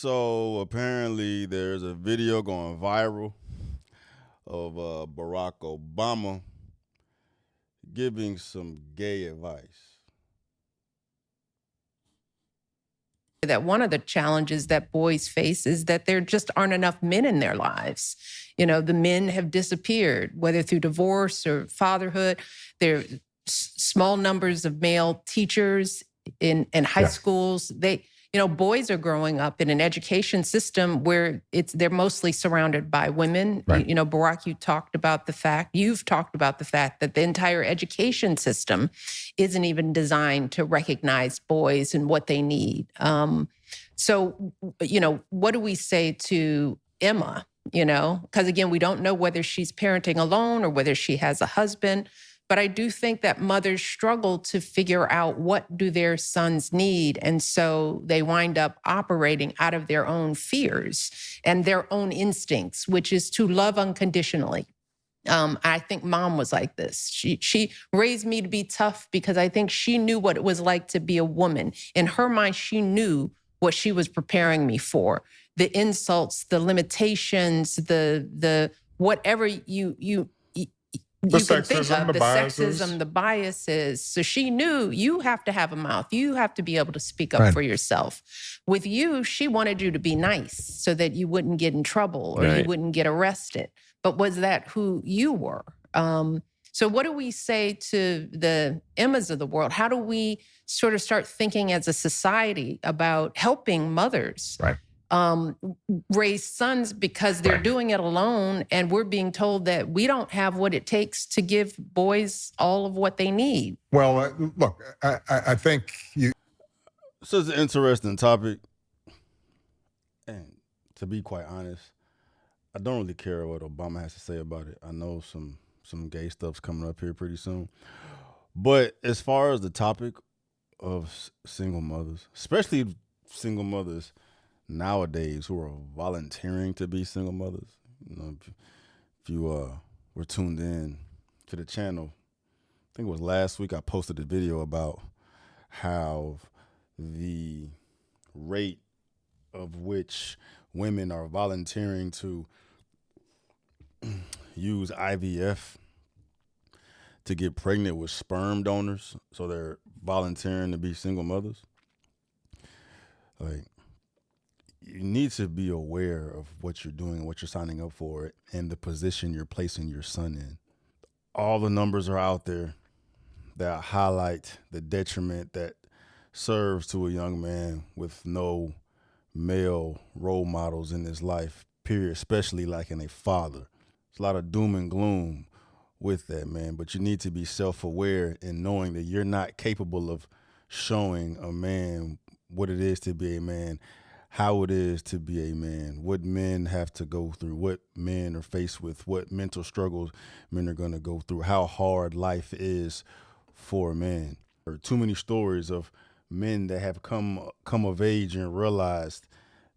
So apparently, there's a video going viral of Barack Obama giving some gay advice. That one of the challenges that boys face is that there just aren't enough men in their lives. You know, the men have disappeared, whether through divorce or fatherhood. There are small numbers of male teachers in high schools. Boys are growing up in an education system where they're mostly surrounded by women. Right. Barack, you've talked about the fact that the entire education system isn't even designed to recognize boys and what they need. So, what do we say to Emma? Because again, we don't know whether she's parenting alone or whether she has a husband. But I do think that mothers struggle to figure out what do their sons need. And so they wind up operating out of their own fears and their own instincts, which is to love unconditionally. I think mom was like this. She raised me to be tough because I think she knew what it was like to be a woman. In her mind, she knew what she was preparing me for. The insults, the limitations, the whatever you The can think sexism, of, the the biases. sexism, the biases. So she knew you have to have a mouth. You have to be able to speak up Right. for yourself. With you, she wanted you to be nice so that you wouldn't get in trouble or you Right. wouldn't get arrested. But was that who you were? So what do we say to the Emmas of the world? How do we sort of start thinking as a society about helping mothers Right. raise sons because they're Right. doing it alone, and we're being told that we don't have what it takes to give boys all of what they need? Well, look, I think you. So it's an interesting topic, and to be quite honest, I don't really care what Obama has to say about it. I know some gay stuff's coming up here pretty soon, but as far as the topic of single mothers, especially single mothers nowadays who are volunteering to be single mothers, if you were tuned in to the channel, I think it was last week I posted a video about how the rate of which women are volunteering to use IVF to get pregnant with sperm donors, so they're volunteering to be single mothers. Like, you need to be aware of what you're doing, what you're signing up for, and the position you're placing your son in. All the numbers are out there that highlight the detriment that serves to a young man with no male role models in his life, period, especially like in a father. There's a lot of doom and gloom with that, man, but you need to be self-aware in knowing that you're not capable of showing a man what it is to be a man, how it is to be a man, what men have to go through, what men are faced with, what mental struggles men are going to go through, how hard life is for a man. There are too many stories of men that have come of age and realized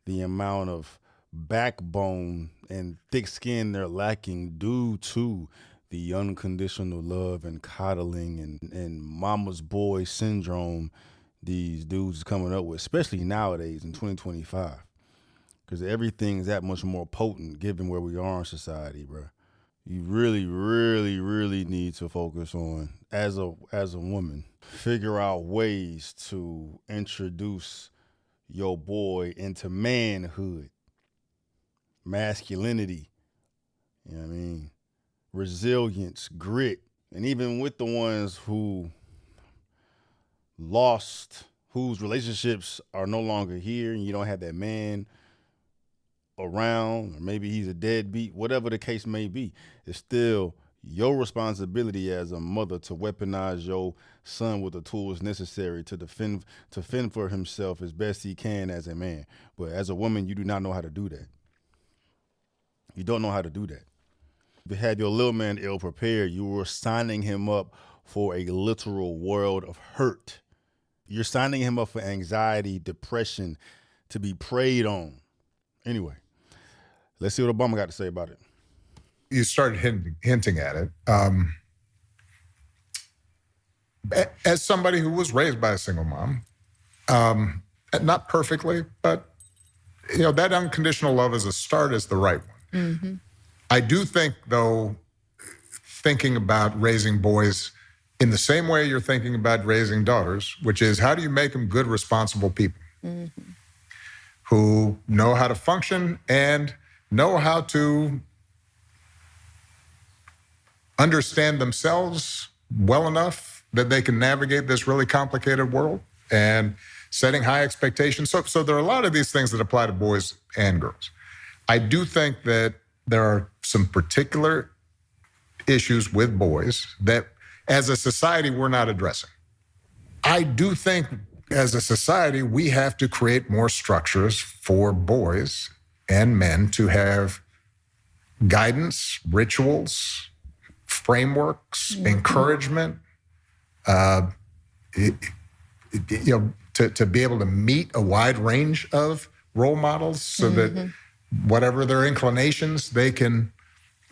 the amount of backbone and thick skin they're lacking due to the unconditional love and coddling and mama's boy syndrome these dudes coming up with, especially nowadays in 2025, because everything's that much more potent given where we are in society, bro. You really, really, really need to focus on, as a woman, figure out ways to introduce your boy into manhood, masculinity, you know what I mean, resilience, grit, and even with the ones who lost, whose relationships are no longer here, and you don't have that man around, or maybe he's a deadbeat, whatever the case may be, it's still your responsibility as a mother to weaponize your son with the tools necessary to fend for himself as best he can as a man. But as a woman, you do not know how to do that. You don't know how to do that. If you had your little man ill prepared, you were signing him up for a literal world of hurt. You're signing him up for anxiety, depression, to be preyed on. Anyway, let's see what Obama got to say about it. You started hinting at it. As somebody who was raised by a single mom, not perfectly, but that unconditional love as a start is the right one. Mm-hmm. I do think, though, thinking about raising boys in the same way you're thinking about raising daughters, which is how do you make them good, responsible people who know how to function and know how to understand themselves well enough that they can navigate this really complicated world and setting high expectations. So there are a lot of these things that apply to boys and girls. I do think that there are some particular issues with boys that as a society we're not addressing. I do think as a society we have to create more structures for boys and men to have guidance, rituals, frameworks, encouragement, to be able to meet a wide range of role models so that whatever their inclinations, they can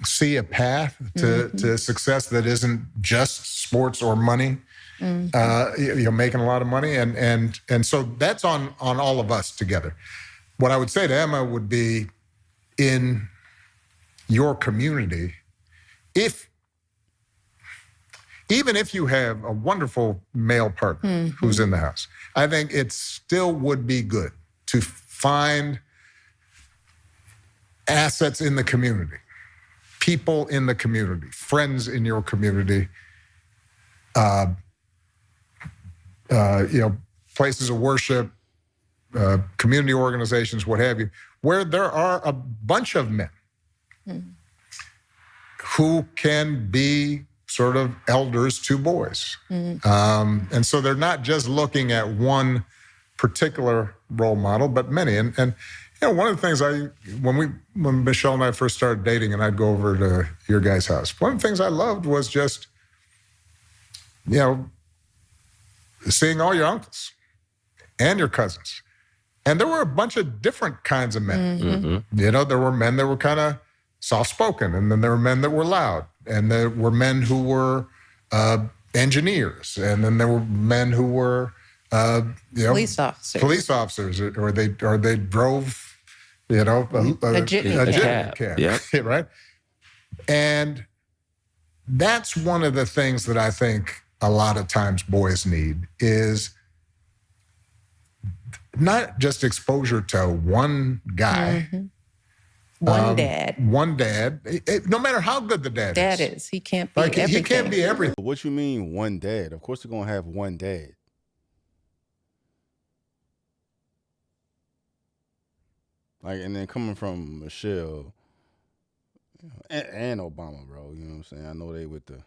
see a path to success that isn't just sports or money, making a lot of money. And so that's on all of us together. What I would say to Emma would be, in your community, even if you have a wonderful male partner who's in the house, I think it still would be good to find assets in the community, people in the community, friends in your community, places of worship, community organizations, what have you, where there are a bunch of men who can be sort of elders to boys. And so they're not just looking at one particular role model, but many. And one of the things when Michelle and I first started dating and I'd go over to your guys' house, one of the things I loved was just, seeing all your uncles and your cousins. And there were a bunch of different kinds of men. There were men that were kind of soft-spoken, and then there were men that were loud, and there were men who were engineers, and then there were men who were police officers, or they drove a jet cab. Yeah. Right? And that's one of the things that I think a lot of times boys need is not just exposure to one guy. One dad. No matter how good the dad is. He can't be everything. He can't be everything. What you mean one dad? Of course they're going to have one dad. And then coming from Michelle and Obama, bro, you know what I'm saying? I know they with the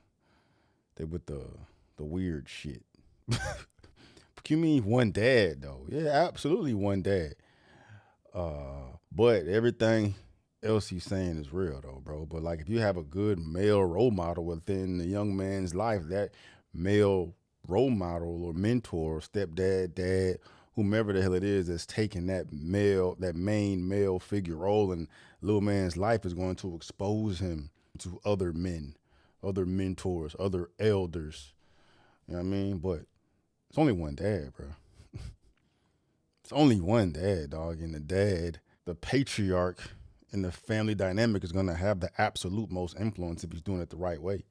weird shit. But you mean one dad though? Yeah, absolutely one dad. But everything else he's saying is real though, bro. But if you have a good male role model within the young man's life, that male role model or mentor or stepdad, dad, whomever the hell it is that's taking that main male figure role in little man's life is going to expose him to other men, other mentors, other elders. You know what I mean? But it's only one dad, bro. It's only one dad, dog. And the patriarch in the family dynamic is going to have the absolute most influence if he's doing it the right way.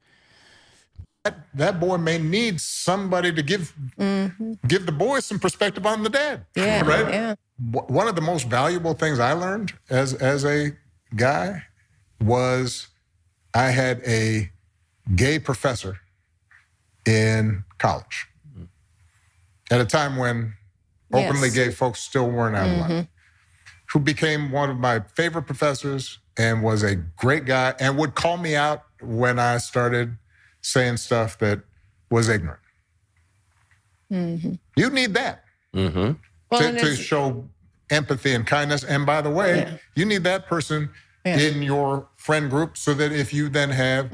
That boy may need somebody to give the boy some perspective on the dad. Yeah, right? Yeah. One of the most valuable things I learned as a guy was I had a gay professor in college at a time when openly gay folks still weren't out of line, who became one of my favorite professors and was a great guy and would call me out when I started saying stuff that was ignorant. You need that to show empathy and kindness. And by the way, you need that person in your friend group so that if you then have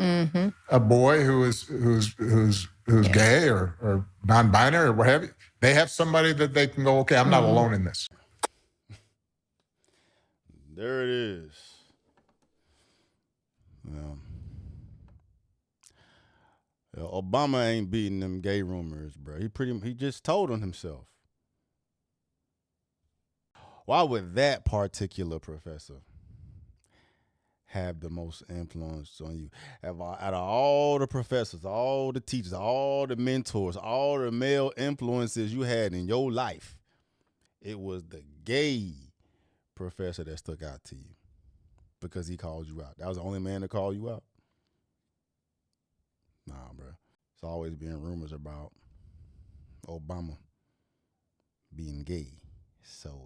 a boy who's gay or non-binary or what have you, they have somebody that they can go, okay, I'm not alone in this. There it is. Obama ain't beating them gay rumors, bro. He just told on himself. why would that particular professor have the most influence on you? Out of all the professors, all the teachers, all the mentors, all the male influences you had in your life, it was the gay professor that stuck out to you because he called you out. That was the only man to call you out? Nah, bro. It's always been rumors about Obama being gay. So,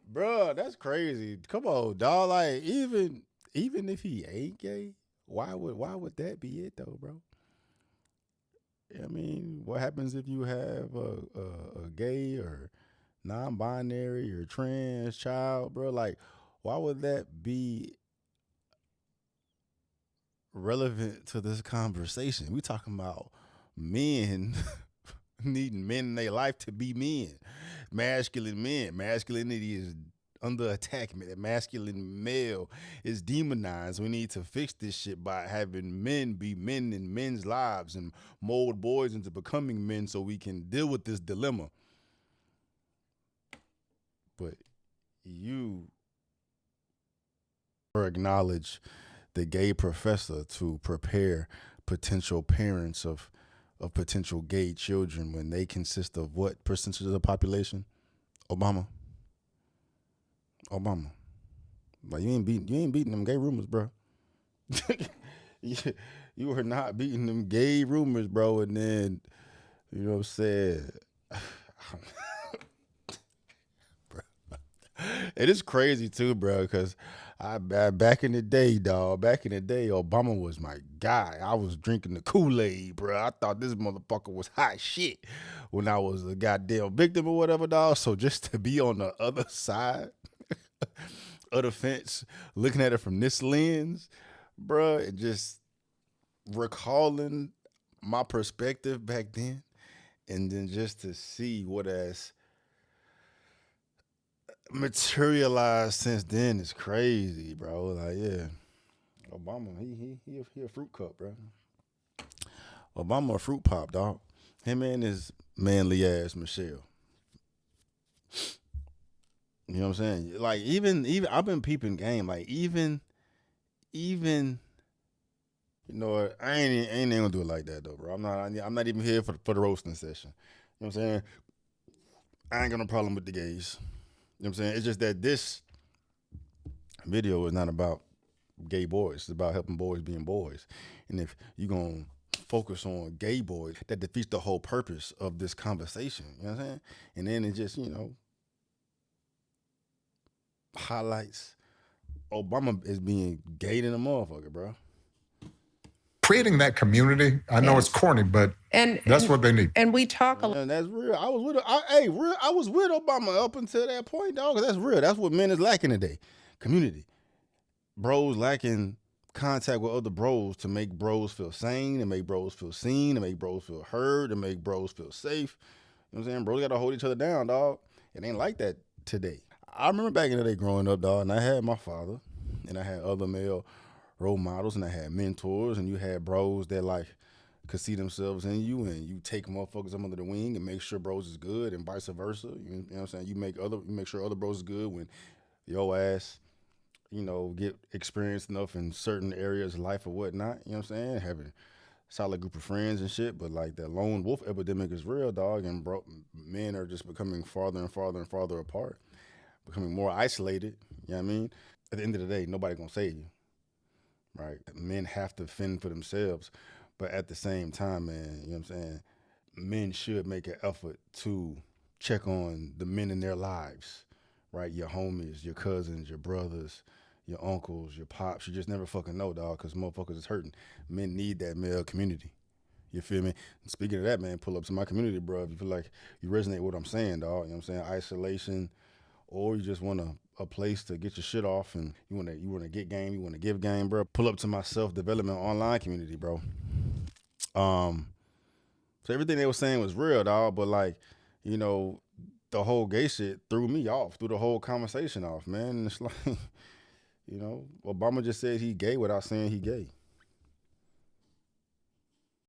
bro, that's crazy. Come on, dog. Like, even if he ain't gay, why would that be it though, bro? I mean, what happens if you have a gay or non-binary or trans child, bro? Like, why would that be relevant to this conversation? We talking about men needing men in their life to be men, masculine men. Masculinity is under attack. That masculine male is demonized. We need to fix this shit by having men be men in men's lives and mold boys into becoming men so we can deal with this dilemma. But you acknowledge the gay professor to prepare potential parents of potential gay children when they consist of what percentage of the population? Obama. Like, you ain't beating them gay rumors, bro. You are not beating them gay rumors, bro. And then, you know what I'm saying? It is crazy too, bro, because back in the day, Obama was my guy. I was drinking the Kool-Aid, bro. I thought this motherfucker was hot shit when I was a goddamn victim or whatever, dog. So just to be on the other side of the fence, looking at it from this lens, bro, and just recalling my perspective back then, and then just to see what has materialized since then is crazy, bro. Like, yeah, Obama, he a fruit cup, bro. Obama a fruit pop, dog. Him and his manly ass Michelle. You know what I'm saying? Like, even I've been peeping game. Like, even you know what? I ain't even gonna do it like that though, bro. I'm not even here for the roasting session. You know what I'm saying? I ain't got no problem with the gays. You know what I'm saying? It's just that this video is not about gay boys. It's about helping boys being boys. And if you're going to focus on gay boys, that defeats the whole purpose of this conversation. You know what I'm saying? And then it just, highlights Obama as being gay than a motherfucker, bro. Creating that community, I know it's corny, but that's what they need. And we talk a lot. And that's real. I was with Obama up until that point, dog. That's real. That's what men is lacking today. Community. Bros lacking contact with other bros to make bros feel sane, to make bros feel seen, to make bros feel heard, to make bros feel safe. You know what I'm saying? Bros got to hold each other down, dog. It ain't like that today. I remember back in the day growing up, dog, and I had my father, and I had other male role models, and I had mentors, and you had bros that like could see themselves in you, and you take motherfuckers up under the wing and make sure bros is good, and vice versa. You know what I'm saying? You make sure other bros is good when your ass, get experienced enough in certain areas of life or whatnot. You know what I'm saying? Having a solid group of friends and shit, but like that lone wolf epidemic is real, dog, and men are just becoming farther and farther and farther apart, becoming more isolated. You know what I mean? At the end of the day, nobody gonna save you. Right? Men have to fend for themselves, but at the same time, man, you know what I'm saying? Men should make an effort to check on the men in their lives, right? Your homies, your cousins, your brothers, your uncles, your pops. You just never fucking know, dog, because motherfuckers is hurting. Men need that male community. You feel me? And speaking of that, man, pull up to my community, bro. If you feel like you resonate with what I'm saying, dog, you know what I'm saying? Isolation, or you just want a place to get your shit off and you want to get game, you want to give game, bro, pull up to my self-development online community, bro. So everything they were saying was real, dog, but like, the whole gay shit threw me off, threw the whole conversation off, man. And it's like, Obama just said he gay without saying he gay.